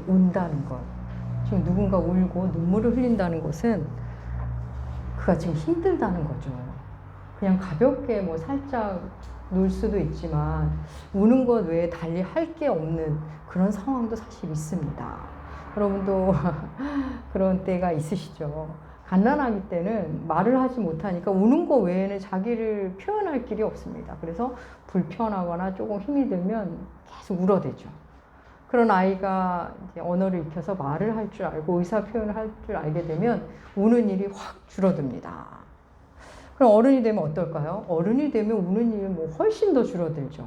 운다는 것. 지금 누군가 울고 눈물을 흘린다는 것은 그가 지금 힘들다는 거죠. 그냥 가볍게 뭐 살짝 놀 수도 있지만 우는 것 외에 달리 할 게 없는 그런 상황도 사실 있습니다. 여러분도 그런 때가 있으시죠. 갓난아기 때는 말을 하지 못하니까 우는 거 외에는 자기를 표현할 길이 없습니다. 그래서 불편하거나 조금 힘이 들면 계속 울어대죠. 그런 아이가 이제 언어를 익혀서 말을 할 줄 알고 의사 표현을 할 줄 알게 되면 우는 일이 확 줄어듭니다. 그럼 어른이 되면 어떨까요? 어른이 되면 우는 일이 뭐 훨씬 더 줄어들죠.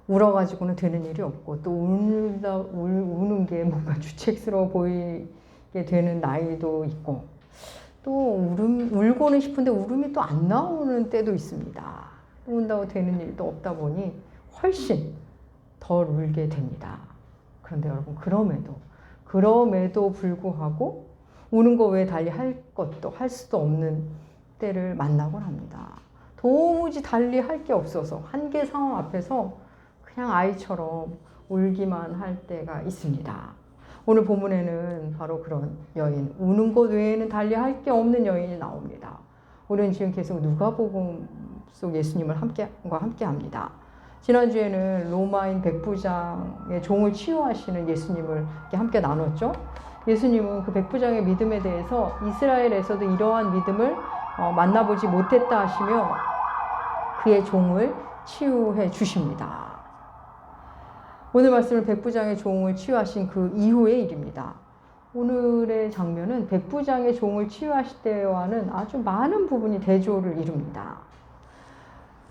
울어가지고는 되는 일이 없고 또 우는 게 뭔가 주책스러워 보이게 되는 나이도 있고 또 울고는 싶은데 울음이 또 안 나오는 때도 있습니다. 운다고 되는 일도 없다 보니 훨씬 덜 울게 됩니다. 그런데 여러분 그럼에도 불구하고 우는 거 외에 달리 할 것도 할 수도 없는 때를 만나곤 합니다. 도무지 달리 할 게 없어서 한계 상황 앞에서 그냥 아이처럼 울기만 할 때가 있습니다. 오늘 본문에는 바로 그런 여인, 우는 것 외에는 달리 할 게 없는 여인이 나옵니다. 우리는 지금 계속 누가복음 속 예수님과 함께 합니다. 지난주에는 로마인 백부장의 종을 치유하시는 예수님을 함께 나눴죠. 예수님은 그 백부장의 믿음에 대해서 이스라엘에서도 이러한 믿음을 만나보지 못했다 하시며 그의 종을 치유해 주십니다. 오늘 말씀은 백부장의 종을 치유하신 그 이후의 일입니다. 오늘의 장면은 백부장의 종을 치유하실 때와는 아주 많은 부분이 대조를 이룹니다.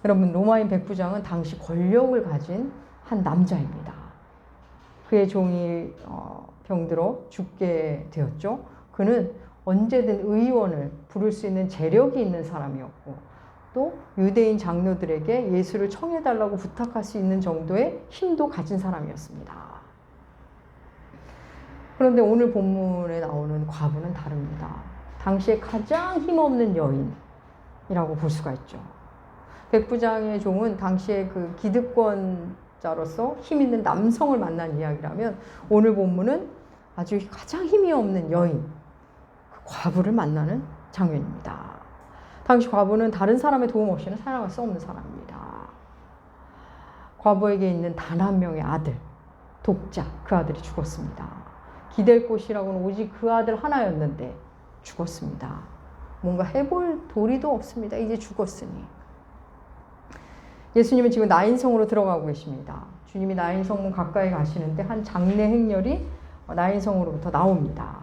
여러분, 로마인 백부장은 당시 권력을 가진 한 남자입니다. 그의 종이 병들어 죽게 되었죠. 그는 언제든 의원을 부를 수 있는 재력이 있는 사람이었고 또 유대인 장로들에게 예수를 청해달라고 부탁할 수 있는 정도의 힘도 가진 사람이었습니다. 그런데 오늘 본문에 나오는 과부는 다릅니다. 당시에 가장 힘없는 여인이라고 볼 수가 있죠. 백부장의 종은 당시에 그 기득권자로서 힘 있는 남성을 만난 이야기라면 오늘 본문은 아주 가장 힘이 없는 여인, 그 과부를 만나는 장면입니다. 당시 과부는 다른 사람의 도움 없이는 살아갈 수 없는 사람입니다. 과부에게 있는 단 한 명의 아들, 독자, 그 아들이 죽었습니다. 기댈 곳이라고는 오직 그 아들 하나였는데 죽었습니다. 뭔가 해볼 도리도 없습니다. 이제 죽었으니. 예수님은 지금 나인성으로 들어가고 계십니다. 주님이 나인성 가까이 가시는데 한 장례 행렬이 나인성으로부터 나옵니다.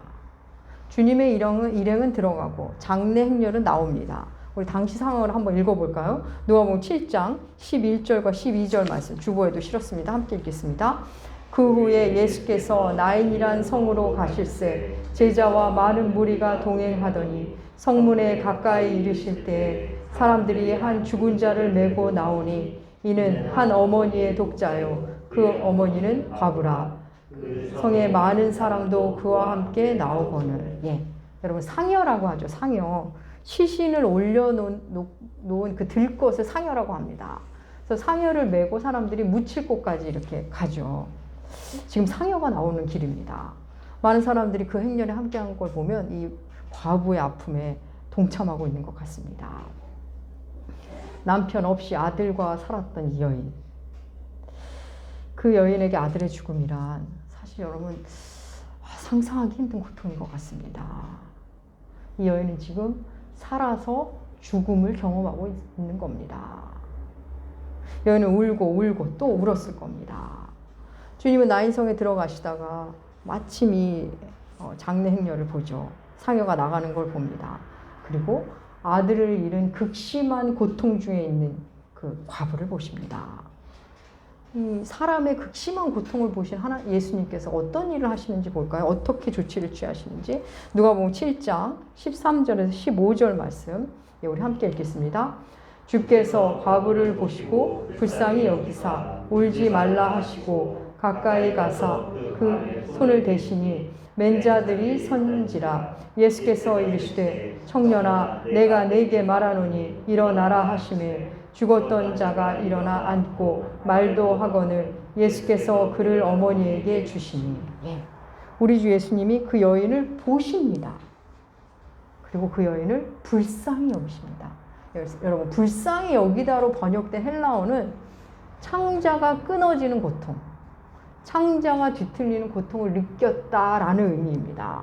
주님의 일행은 들어가고 장례 행렬은 나옵니다. 우리 당시 상황을 한번 읽어볼까요? 누가복음 7장 11절과 12절 말씀 주보에도 실었습니다. 함께 읽겠습니다. 그 후에 예수께서 나인이란 성으로 가실새 제자와 많은 무리가 동행하더니 성문에 가까이 이르실 때에 사람들이 한 죽은 자를 메고 나오니 이는 한 어머니의 독자요 그 어머니는 과부라. 성에 많은 사람도 그와 함께 나오거늘. 여러분 상여라고 하죠. 상여. 시신을 올려놓은 그 들것을 상여라고 합니다. 그래서 상여를 메고 사람들이 묻힐 곳까지 이렇게 가죠. 지금 상여가 나오는 길입니다. 많은 사람들이 그 행렬에 함께한 걸 보면 이 과부의 아픔에 동참하고 있는 것 같습니다. 남편 없이 아들과 살았던 이 여인. 그 여인에게 아들의 죽음이란 사실 여러분 상상하기 힘든 고통인 것 같습니다. 이 여인은 지금 살아서 죽음을 경험하고 있는 겁니다. 여인은 울고 또 울었을 겁니다. 주님은 나인성에 들어가시다가 마침 이 장례 행렬을 보죠. 상여가 나가는 걸 봅니다. 그리고 아들을 잃은 극심한 고통 중에 있는 그 과부를 보십니다. 이 사람의 극심한 고통을 보신 예수님께서 어떤 일을 하시는지 볼까요? 어떻게 조치를 취하시는지. 누가복음 7장 13절에서 15절 말씀 우리 함께 읽겠습니다. 주께서 과부를 보시고 불쌍히 여기사 울지 말라 하시고 가까이 가사 그 손을 대시니 맨 자들이 선지라. 예수께서 이르시되 청년아 내가 네게 말하노니 일어나라 하시매 죽었던 자가 일어나 앉고 말도 하거늘 예수께서 그를 어머니에게 주시니. 예. 우리 주 예수님이 그 여인을 보십니다. 그리고 그 여인을 불쌍히 여기십니다. 여러분, 불쌍히 여기다로 번역된 헬라어는 창자가 끊어지는 고통, 창자가 뒤틀리는 고통을 느꼈다라는 의미입니다.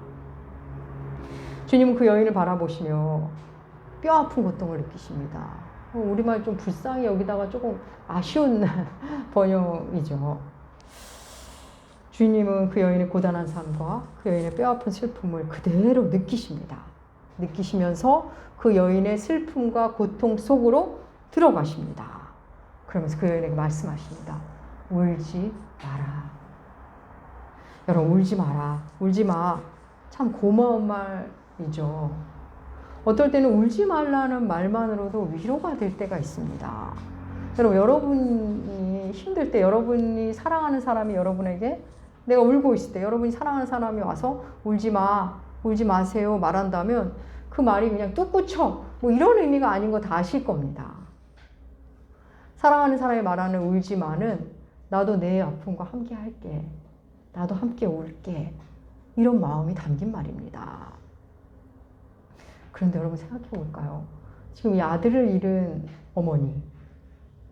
주님은 그 여인을 바라보시며 뼈아픈 고통을 느끼십니다. 우리말 좀 불쌍히 여기다가 조금 아쉬운 번역이죠. 주님은 그 여인의 고단한 삶과 그 여인의 뼈아픈 슬픔을 그대로 느끼십니다. 느끼시면서 그 여인의 슬픔과 고통 속으로 들어가십니다. 그러면서 그 여인에게 말씀하십니다. 울지 마라. 여러분, 울지 마라. 울지 마. 참 고마운 말이죠. 어떨 때는 울지 말라는 말만으로도 위로가 될 때가 있습니다. 여러분, 여러분이 힘들 때, 여러분이 사랑하는 사람이 여러분에게, 내가 울고 있을 때 여러분이 사랑하는 사람이 와서 울지 마, 울지 마세요 말한다면 그 말이 그냥 뚝 붙여 뭐 이런 의미가 아닌 거 다 아실 겁니다. 사랑하는 사람이 말하는 울지 마는 나도 내 아픔과 함께 할게, 나도 함께 울게, 이런 마음이 담긴 말입니다. 그런데 여러분, 생각해 볼까요? 지금 이 아들을 잃은 어머니,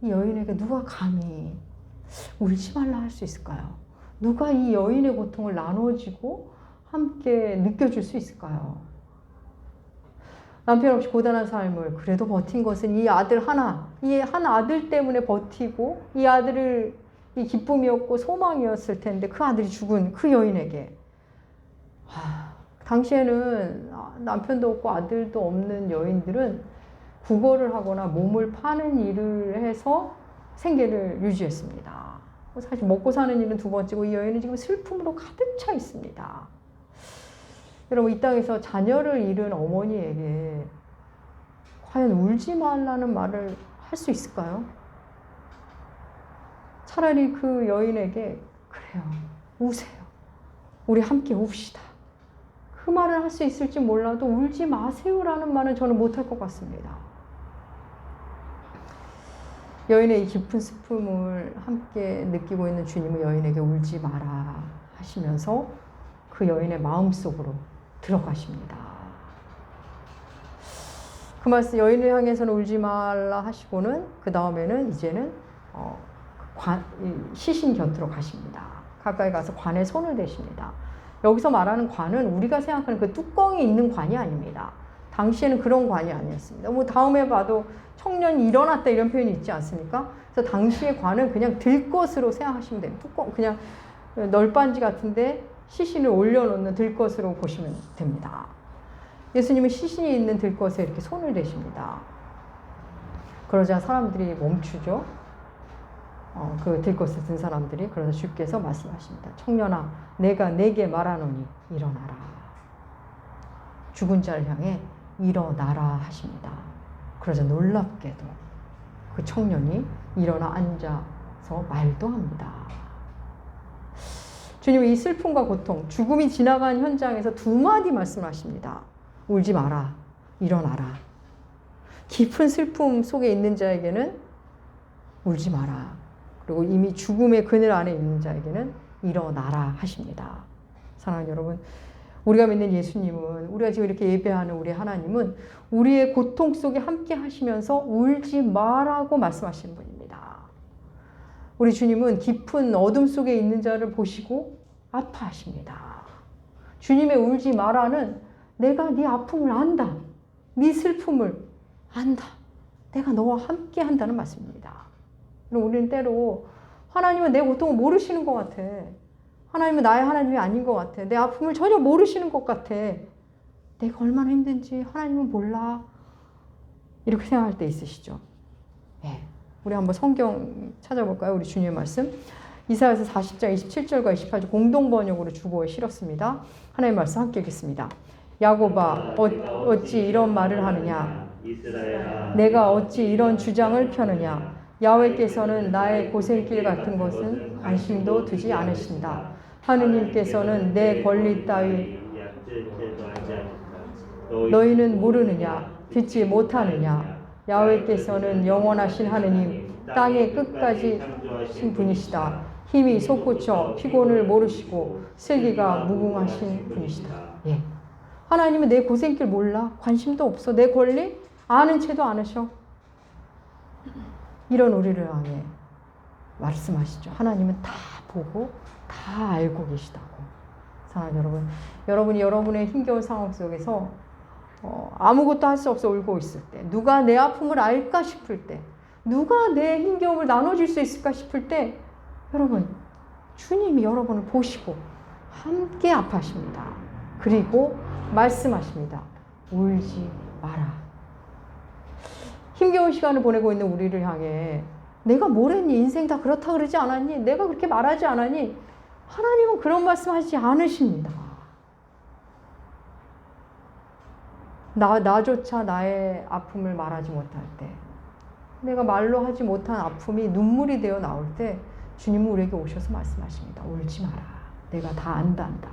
이 여인에게 누가 감히 울지 말라 할 수 있을까요? 누가 이 여인의 고통을 나눠주고 함께 느껴줄 수 있을까요? 남편 없이 고단한 삶을 그래도 버틴 것은 이 아들 하나, 이 한 아들 때문에 버티고 이 아들을 이 기쁨이었고 소망이었을 텐데 그 아들이 죽은 그 여인에게, 당시에는 남편도 없고 아들도 없는 여인들은 구걸을 하거나 몸을 파는 일을 해서 생계를 유지했습니다. 사실 먹고 사는 일은 두 번째고 이 여인은 지금 슬픔으로 가득 차 있습니다. 여러분, 이 땅에서 자녀를 잃은 어머니에게 과연 울지 말라는 말을 할 수 있을까요? 차라리 그 여인에게 그래요, 우세요. 우리 함께 웁시다. 그 말을 할 수 있을지 몰라도 울지 마세요라는 말은 저는 못할 것 같습니다. 여인의 이 깊은 슬픔을 함께 느끼고 있는 주님은 여인에게 울지 마라 하시면서 그 여인의 마음속으로 들어가십니다. 그 말씀, 여인을 향해서는 울지 말라 하시고는 그 다음에는 이제는 시신 곁으로 가십니다. 가까이 가서 관에 손을 대십니다. 여기서 말하는 관은 우리가 생각하는 그 뚜껑이 있는 관이 아닙니다. 당시에는 그런 관이 아니었습니다. 뭐 다음에 봐도 청년이 일어났다 이런 표현이 있지 않습니까? 그래서 당시의 관은 그냥 들것으로 생각하시면 됩니다. 뚜껑, 그냥 널빤지 같은데 시신을 올려놓는 들것으로 보시면 됩니다. 예수님은 시신이 있는 들것에 이렇게 손을 대십니다. 그러자 사람들이 멈추죠. 그 들것에 든 사람들이. 그러자 주께서 말씀하십니다. 청년아, 내가 내게 말하노니 일어나라. 죽은 자를 향해 일어나라 하십니다. 그러자 놀랍게도 그 청년이 일어나 앉아서 말도 합니다. 주님은 이 슬픔과 고통, 죽음이 지나간 현장에서 두 마디 말씀하십니다. 울지 마라, 일어나라. 깊은 슬픔 속에 있는 자에게는 울지 마라. 그리고 이미 죽음의 그늘 안에 있는 자에게는 일어나라 하십니다. 사랑하는 여러분, 우리가 믿는 예수님은, 우리가 지금 이렇게 예배하는 우리 하나님은 우리의 고통 속에 함께 하시면서 울지 마라고 말씀하시는 분입니다. 우리 주님은 깊은 어둠 속에 있는 자를 보시고 아파하십니다. 주님의 울지 마라는 내가 네 아픔을 안다. 네 슬픔을 안다. 내가 너와 함께 한다는 말씀입니다. 우리는 때로 하나님은 내 고통을 모르시는 것 같아. 하나님은 나의 하나님이 아닌 것 같아. 내 아픔을 전혀 모르시는 것 같아. 내가 얼마나 힘든지 하나님은 몰라. 이렇게 생각할 때 있으시죠? 네. 우리 한번 성경 찾아볼까요? 우리 주님의 말씀. 이사야서 40장 27절과 28절 공동 번역으로 주보에 실었습니다. 하나님의 말씀 함께 읽겠습니다. 야곱아, 어찌 이런 말을 하느냐? 내가 어찌 이런 주장을 펴느냐? 야훼께서는 나의 고생길 같은 것은 관심도 두지 않으신다. 하느님께서는 내 권리 따위 너희는 모르느냐? 듣지 못하느냐? 야훼께서는 영원하신 하느님, 땅의 끝까지 신 분이시다. 힘이 솟구쳐 피곤을 모르시고 슬기가 무궁하신 분이시다. 예. 하나님은 내 고생길 몰라. 관심도 없어. 내 권리 아는 채도 않으셔. 이런 우리를 향해 말씀하시죠. 하나님은 다 보고 다 알고 계시다고. 사랑하는 여러분, 여러분이 여러분의 힘겨운 상황 속에서 아무것도 할 수 없어 울고 있을 때, 누가 내 아픔을 알까 싶을 때, 누가 내 힘겨움을 나눠줄 수 있을까 싶을 때, 여러분, 주님이 여러분을 보시고 함께 아파하십니다. 그리고 말씀하십니다. 울지 마라. 힘겨운 시간을 보내고 있는 우리를 향해 내가 뭘 했니? 인생 다 그렇다 그러지 않았니? 내가 그렇게 말하지 않았니? 하나님은 그런 말씀하지 않으십니다. 나조차 나의 아픔을 말하지 못할 때, 내가 말로 하지 못한 아픔이 눈물이 되어 나올 때 주님은 우리에게 오셔서 말씀하십니다. 울지 마라. 내가 다 안단다.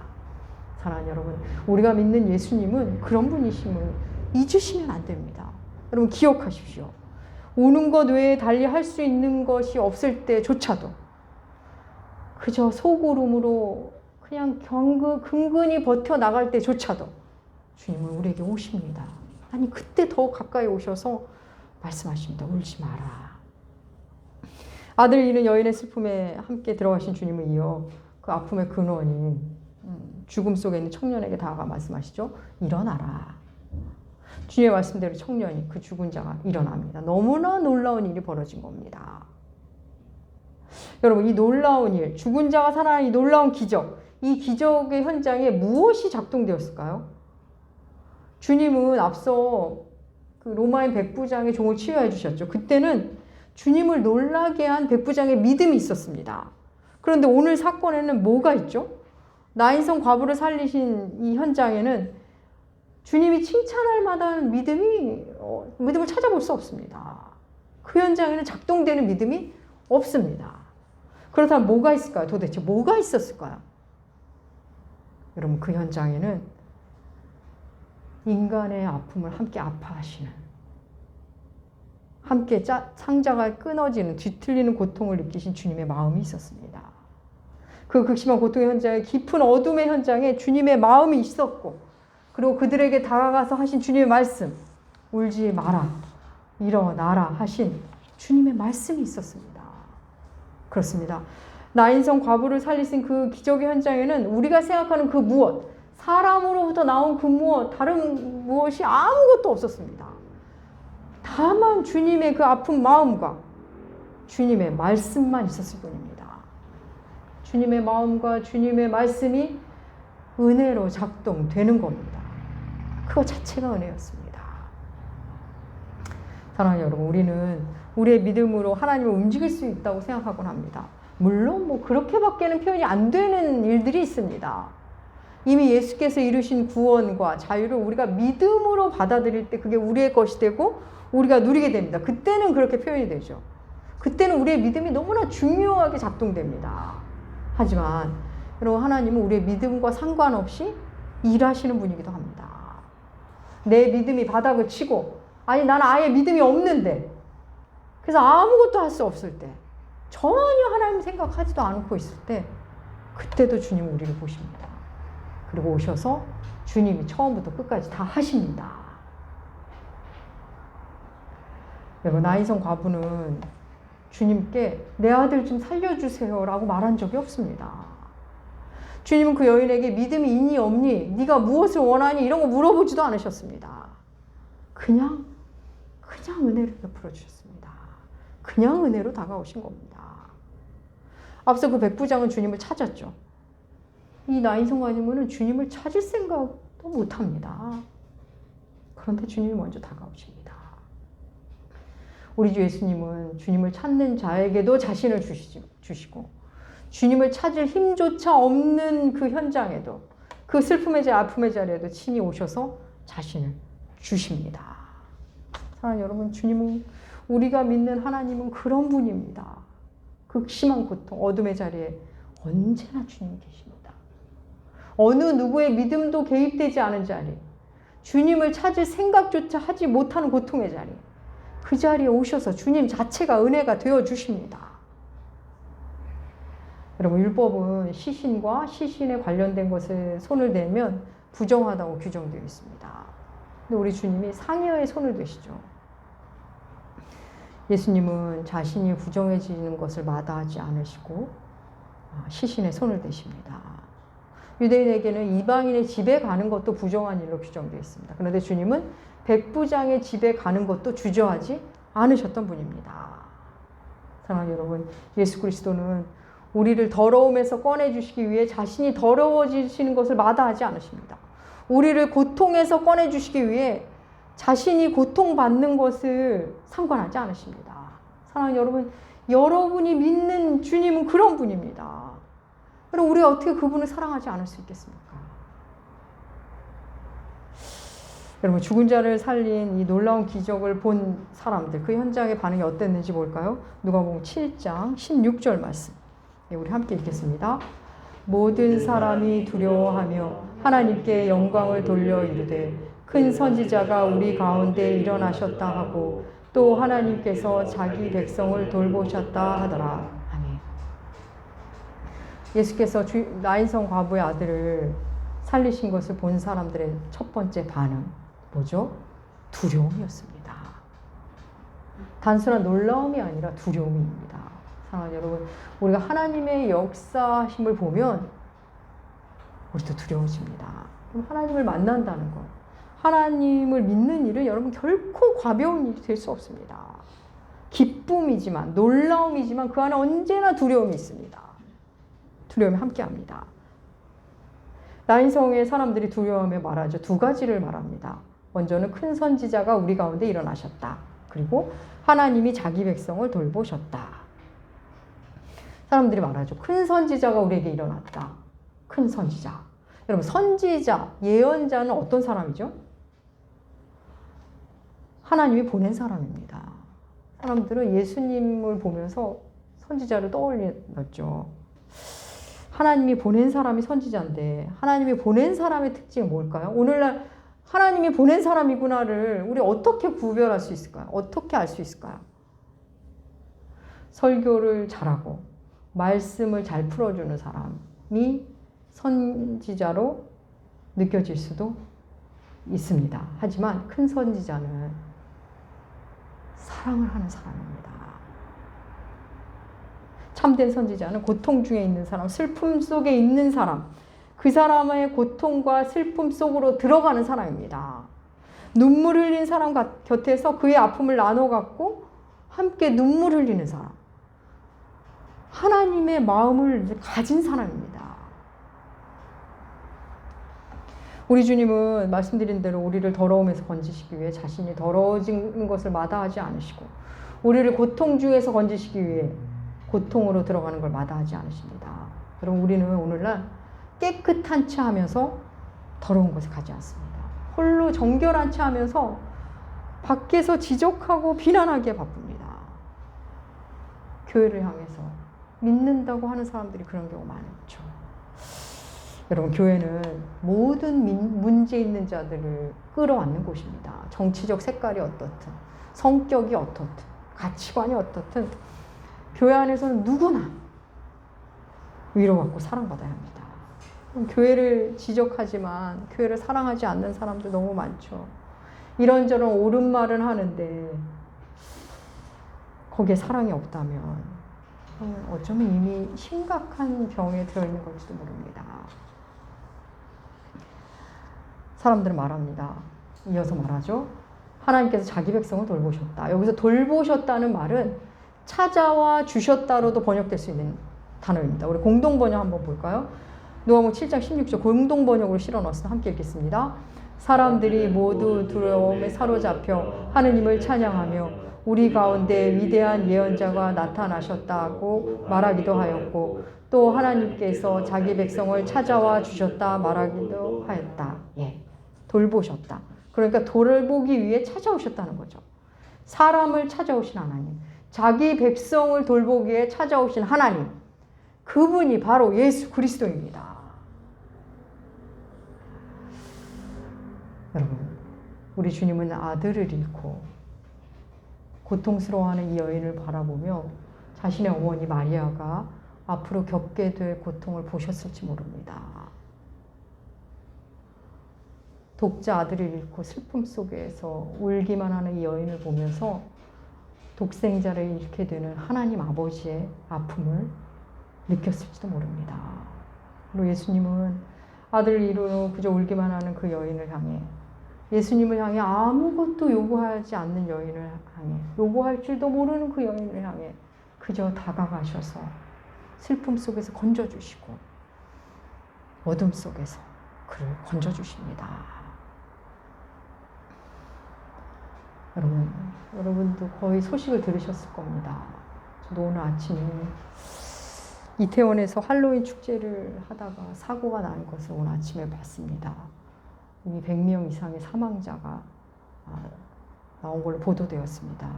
사랑하는 여러분, 우리가 믿는 예수님은 그런 분이심을 잊으시면 안 됩니다. 여러분 기억하십시오. 우는 것 외에 달리 할 수 있는 것이 없을 때조차도 그저 속울음으로 그냥 근근히 버텨나갈 때조차도 주님은 우리에게 오십니다. 아니 그때 더 가까이 오셔서 말씀하십니다. 울지 마라. 아들 잃은 여인의 슬픔에 함께 들어가신 주님은 이어 그 아픔의 근원인 죽음 속에 있는 청년에게 다가가 말씀하시죠. 일어나라. 주님의 말씀대로 청년이, 그 죽은 자가 일어납니다. 너무나 놀라운 일이 벌어진 겁니다. 여러분, 이 놀라운 일, 죽은 자가 살아난 이 놀라운 기적, 이 기적의 현장에 무엇이 작동되었을까요? 주님은 앞서 그 로마인 백부장의 종을 치유해 주셨죠. 그때는 주님을 놀라게 한 백부장의 믿음이 있었습니다. 그런데 오늘 사건에는 뭐가 있죠? 나인성 과부를 살리신 이 현장에는 주님이 칭찬할 만한 믿음을 찾아볼 수 없습니다. 그 현장에는 작동되는 믿음이 없습니다. 그렇다면 뭐가 있을까요? 도대체 뭐가 있었을까요? 여러분, 그 현장에는 인간의 아픔을 함께 아파하시는, 함께 상자가 끊어지는, 뒤틀리는 고통을 느끼신 주님의 마음이 있었습니다. 그 극심한 고통의 현장에, 깊은 어둠의 현장에 주님의 마음이 있었고, 그리고 그들에게 다가가서 하신 주님의 말씀, 울지 마라, 일어나라 하신 주님의 말씀이 있었습니다. 그렇습니다. 나인성 과부를 살리신 그 기적의 현장에는 우리가 생각하는 그 무엇, 사람으로부터 나온 그 무엇, 다른 무엇이 아무것도 없었습니다. 다만 주님의 그 아픈 마음과 주님의 말씀만 있었을 뿐입니다. 주님의 마음과 주님의 말씀이 은혜로 작동되는 겁니다. 그거 자체가 은혜였습니다. 사랑하는 여러분, 우리는 우리의 믿음으로 하나님을 움직일 수 있다고 생각하곤 합니다. 물론 그렇게밖에는 표현이 안 되는 일들이 있습니다. 이미 예수께서 이루신 구원과 자유를 우리가 믿음으로 받아들일 때 그게 우리의 것이 되고 우리가 누리게 됩니다. 그때는 그렇게 표현이 되죠. 그때는 우리의 믿음이 너무나 중요하게 작동됩니다. 하지만 여러분, 하나님은 우리의 믿음과 상관없이 일하시는 분이기도 합니다. 내 믿음이 바닥을 치고, 아니 나는 아예 믿음이 없는데, 그래서 아무것도 할 수 없을 때, 전혀 하나님 생각하지도 않고 있을 때, 그때도 주님은 우리를 보십니다. 그리고 오셔서 주님이 처음부터 끝까지 다 하십니다. 여러분, 나인성 과부는 주님께 내 아들 좀 살려주세요 라고 말한 적이 없습니다. 주님은 그 여인에게 믿음이 있니 없니, 네가 무엇을 원하니 이런 거 물어보지도 않으셨습니다. 그냥 은혜를 베풀어 주셨습니다. 그냥 은혜로 다가오신 겁니다. 앞서 그 백부장은 주님을 찾았죠. 이 나인성 과부는 주님을 찾을 생각도 못합니다. 그런데 주님이 먼저 다가오십니다. 우리 주 예수님은 주님을 찾는 자에게도 자신을 주시고, 주님을 찾을 힘조차 없는 그 현장에도, 그 슬픔의 자리, 아픔의 자리에도 친히 오셔서 자신을 주십니다. 사랑하는 여러분, 주님은, 우리가 믿는 하나님은 그런 분입니다. 극심한 고통, 어둠의 자리에 언제나 주님이 계십니다. 어느 누구의 믿음도 개입되지 않은 자리, 주님을 찾을 생각조차 하지 못하는 고통의 자리, 그 자리에 오셔서 주님 자체가 은혜가 되어 주십니다. 여러분, 율법은 시신과 시신에 관련된 것에 손을 대면 부정하다고 규정되어 있습니다. 근데 우리 주님이 상여에 손을 대시죠. 예수님은 자신이 부정해지는 것을 마다하지 않으시고 시신에 손을 대십니다. 유대인에게는 이방인의 집에 가는 것도 부정한 일로 규정되어 있습니다. 그런데 주님은 백부장의 집에 가는 것도 주저하지 않으셨던 분입니다. 사랑하는 여러분, 예수 그리스도는 우리를 더러움에서 꺼내주시기 위해 자신이 더러워지시는 것을 마다하지 않으십니다. 우리를 고통에서 꺼내주시기 위해 자신이 고통받는 것을 상관하지 않으십니다. 사랑하는 여러분, 여러분이 믿는 주님은 그런 분입니다. 그럼 우리가 어떻게 그분을 사랑하지 않을 수 있겠습니까? 여러분, 죽은 자를 살린 이 놀라운 기적을 본 사람들, 그 현장의 반응이 어땠는지 볼까요? 누가복음 7장 16절 말씀. 우리 함께 읽겠습니다. 모든 사람이 두려워하며 하나님께 영광을 돌려 이르되 큰 선지자가 우리 가운데 일어나셨다 하고 또 하나님께서 자기 백성을 돌보셨다 하더라. 아멘. 예수께서 나인성 과부의 아들을 살리신 것을 본 사람들의 첫 번째 반응 뭐죠? 두려움이었습니다. 단순한 놀라움이 아니라 두려움입니다. 사랑하는 여러분, 우리가 하나님의 역사심을 보면 우리도 두려워집니다. 그럼 하나님을 만난다는 것, 하나님을 믿는 일은 여러분 결코 가벼운 일이 될 수 없습니다. 기쁨이지만, 놀라움이지만 그 안에 언제나 두려움이 있습니다. 두려움이 함께합니다. 나인성의 사람들이 두려워하며 말하죠. 두 가지를 말합니다. 먼저는 큰 선지자가 우리 가운데 일어나셨다. 그리고 하나님이 자기 백성을 돌보셨다. 사람들이 말하죠. 큰 선지자가 우리에게 일어났다. 큰 선지자. 여러분, 선지자, 예언자는 어떤 사람이죠? 하나님이 보낸 사람입니다. 사람들은 예수님을 보면서 선지자를 떠올렸죠. 하나님이 보낸 사람이 선지자인데 하나님이 보낸 사람의 특징은 뭘까요? 오늘날 하나님이 보낸 사람이구나를 우리 어떻게 구별할 수 있을까요? 어떻게 알 수 있을까요? 설교를 잘하고 말씀을 잘 풀어주는 사람이 선지자로 느껴질 수도 있습니다. 하지만 큰 선지자는 사랑을 하는 사람입니다. 참된 선지자는 고통 중에 있는 사람, 슬픔 속에 있는 사람, 그 사람의 고통과 슬픔 속으로 들어가는 사람입니다. 눈물 흘린 사람 곁에서 그의 아픔을 나눠 갖고 함께 눈물 흘리는 사람. 하나님의 마음을 가진 사람입니다. 우리 주님은 말씀드린 대로 우리를 더러움에서 건지시기 위해 자신이 더러워진 것을 마다하지 않으시고 우리를 고통 중에서 건지시기 위해 고통으로 들어가는 걸 마다하지 않으십니다. 여러분, 우리는 오늘날 깨끗한 채 하면서 더러운 것을 가지 않습니다. 홀로 정결한 채 하면서 밖에서 지적하고 비난하기에 바쁩니다. 교회를 향해서 믿는다고 하는 사람들이 그런 경우가 많죠. 여러분, 교회는 모든 문제 있는 자들을 끌어안는 곳입니다. 정치적 색깔이 어떻든, 성격이 어떻든, 가치관이 어떻든 교회 안에서는 누구나 위로받고 사랑받아야 합니다. 교회를 지적하지만 교회를 사랑하지 않는 사람도 너무 많죠. 이런저런 옳은 말은 하는데 거기에 사랑이 없다면 어쩌면 이미 심각한 병에 들어있는 걸지도 모릅니다. 사람들은 말합니다. 이어서 말하죠. 하나님께서 자기 백성을 돌보셨다. 여기서 돌보셨다는 말은 찾아와 주셨다로도 번역될 수 있는 단어입니다. 우리 공동번역 한번 볼까요? 누가복음 7장 16절 공동번역으로 실어넣어서 함께 읽겠습니다. 사람들이 모두 두려움에 사로잡혀 하느님을 찬양하며 우리 가운데 위대한 예언자가 나타나셨다고 말하기도 하였고 또 하나님께서 자기 백성을 찾아와 주셨다 말하기도 하였다. 예, 돌보셨다. 그러니까 돌보기 위해 찾아오셨다는 거죠. 사람을 찾아오신 하나님, 자기 백성을 돌보기 위해 찾아오신 하나님, 그분이 바로 예수 그리스도입니다. 여러분, 우리 주님은 아들을 잃고 고통스러워하는 이 여인을 바라보며 자신의 어머니 마리아가 앞으로 겪게 될 고통을 보셨을지 모릅니다. 독자 아들을 잃고 슬픔 속에서 울기만 하는 이 여인을 보면서 독생자를 잃게 되는 하나님 아버지의 아픔을 느꼈을지도 모릅니다. 그리고 예수님은 아들을 잃어 그저 울기만 하는 그 여인을 향해, 예수님을 향해 아무것도 요구하지 않는 여인을 향해, 요구할 줄도 모르는 그 여인을 향해 그저 다가가셔서 슬픔 속에서 건져주시고 어둠 속에서 그를 건져주십니다. 여러분도 거의 소식을 들으셨을 겁니다. 저도 오늘 아침에 이태원에서 할로윈 축제를 하다가 사고가 난 것을 오늘 아침에 봤습니다. 이미 100명 이상의 사망자가 나온 걸로 보도되었습니다.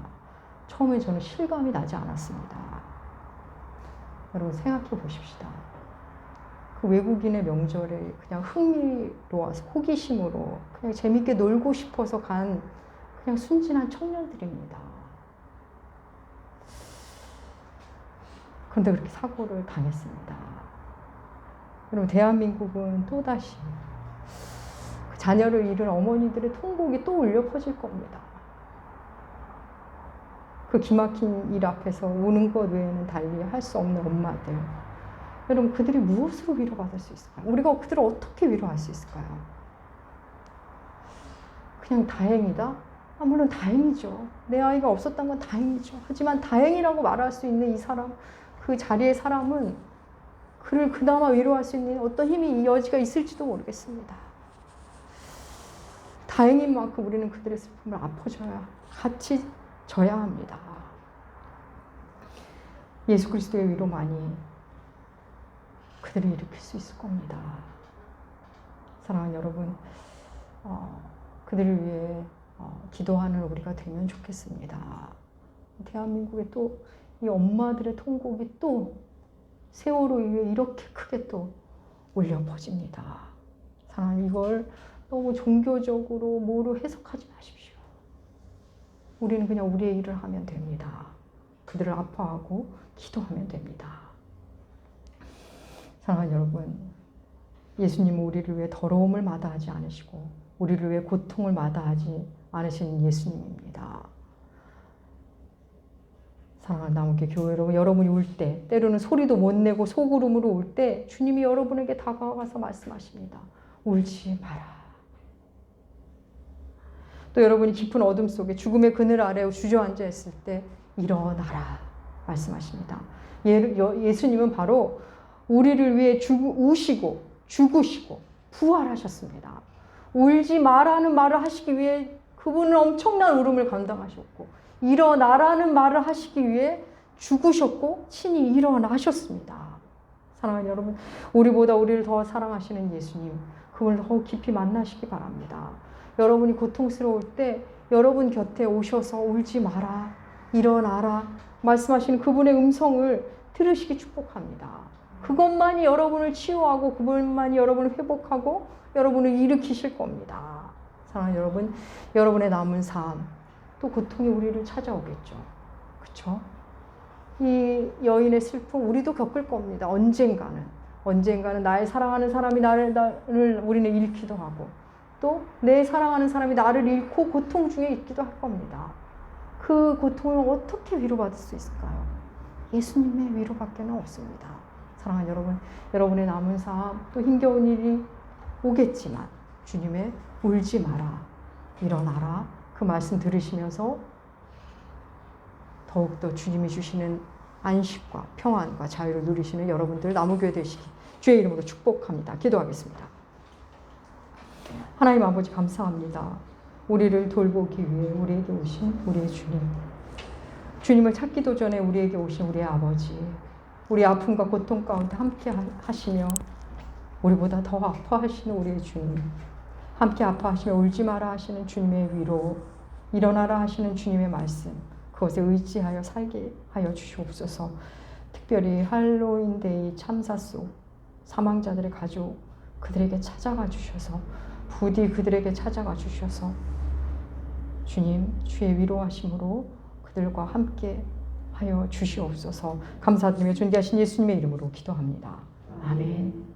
처음에 저는 실감이 나지 않았습니다. 여러분 생각해 보십시다. 그 외국인의 명절에 그냥 흥미로워서 호기심으로 그냥 재밌게 놀고 싶어서 간 그냥 순진한 청년들입니다. 그런데 그렇게 사고를 당했습니다. 여러분 대한민국은 또다시 그 자녀를 잃은 어머니들의 통곡이 또 울려 퍼질 겁니다. 그 기막힌 일 앞에서 우는 것 외에는 달리 할 수 없는 엄마들. 여러분 그들이 무엇으로 위로받을 수 있을까요? 우리가 그들을 어떻게 위로할 수 있을까요? 그냥 다행이다? 물론 다행이죠. 내 아이가 없었던 건 다행이죠. 하지만 다행이라고 말할 수 있는 이 사람, 그 자리의 사람은 그를 그나마 위로할 수 있는 어떤 힘이, 여지가 있을지도 모르겠습니다. 다행인 만큼 우리는 그들의 슬픔을 아파줘야, 같이 져야 합니다. 예수 그리스도의 위로만이 그들을 일으킬 수 있을 겁니다. 사랑하는 여러분, 그들을 위해 기도하는 우리가 되면 좋겠습니다. 대한민국에 또 이 엄마들의 통곡이 또 세월호 이후에 이렇게 크게 또 울려 퍼집니다. 사랑하는, 이걸 너무 종교적으로 뭐로 해석하지 마십시오. 우리는 그냥 우리의 일을 하면 됩니다. 그들을 아파하고 기도하면 됩니다. 사랑하는 여러분, 예수님은 우리를 위해 더러움을 마다하지 않으시고 우리를 위해 고통을 마다하지 않으시는 예수님입니다. 사랑하는 남은교회 교회 여러분, 여러분이 울 때, 때로는 소리도 못 내고 소구름으로 울 때 주님이 여러분에게 다가가서 말씀하십니다. 울지 마라. 또 여러분이 깊은 어둠 속에 죽음의 그늘 아래 주저앉아 있을 때 일어나라 말씀하십니다. 예수님은 바로 우리를 위해 우시고 죽으시고 부활하셨습니다. 울지 마라는 말을 하시기 위해 그분은 엄청난 울음을 감당하셨고, 일어나라는 말을 하시기 위해 죽으셨고 친히 일어나셨습니다. 사랑하는 여러분, 우리보다 우리를 더 사랑하시는 예수님, 그분을 더 깊이 만나시기 바랍니다. 여러분이 고통스러울 때 여러분 곁에 오셔서 울지 마라, 일어나라 말씀하시는 그분의 음성을 들으시기 축복합니다. 그것만이 여러분을 치유하고 그분만이 여러분을 회복하고 여러분을 일으키실 겁니다. 사랑하는 여러분, 여러분의 남은 삶, 또 고통이 우리를 찾아오겠죠. 그렇죠? 이 여인의 슬픔 우리도 겪을 겁니다. 언젠가는 나의 사랑하는 사람이 나를 우리는 잃기도 하고, 또 내 사랑하는 사람이 나를 잃고 고통 중에 있기도 할 겁니다. 그 고통을 어떻게 위로받을 수 있을까요? 예수님의 위로밖에는 없습니다. 사랑하는 여러분, 여러분의 남은 삶, 또 힘겨운 일이 오겠지만 주님의 울지 마라, 일어나라 그 말씀 들으시면서 더욱더 주님이 주시는 안식과 평안과 자유를 누리시는 여러분들 남은교회 되시기 주의 이름으로 축복합니다. 기도하겠습니다. 하나님 아버지, 감사합니다. 우리를 돌보기 위해 우리에게 오신 우리의 주님, 주님을 찾기도 전에 우리에게 오신 우리의 아버지, 우리 아픔과 고통 가운데 함께 하시며 우리보다 더 아파하시는 우리의 주님, 함께 아파하시며 울지 마라 하시는 주님의 위로, 일어나라 하시는 주님의 말씀, 그것에 의지하여 살게 하여 주시옵소서. 특별히 할로윈데이 참사 속 사망자들의 가족, 그들에게 찾아가 주셔서, 부디 그들에게 찾아가 주셔서 주님, 주의 위로하심으로 그들과 함께 하여 주시옵소서. 감사드리며 존귀하신 예수님의 이름으로 기도합니다. 아멘.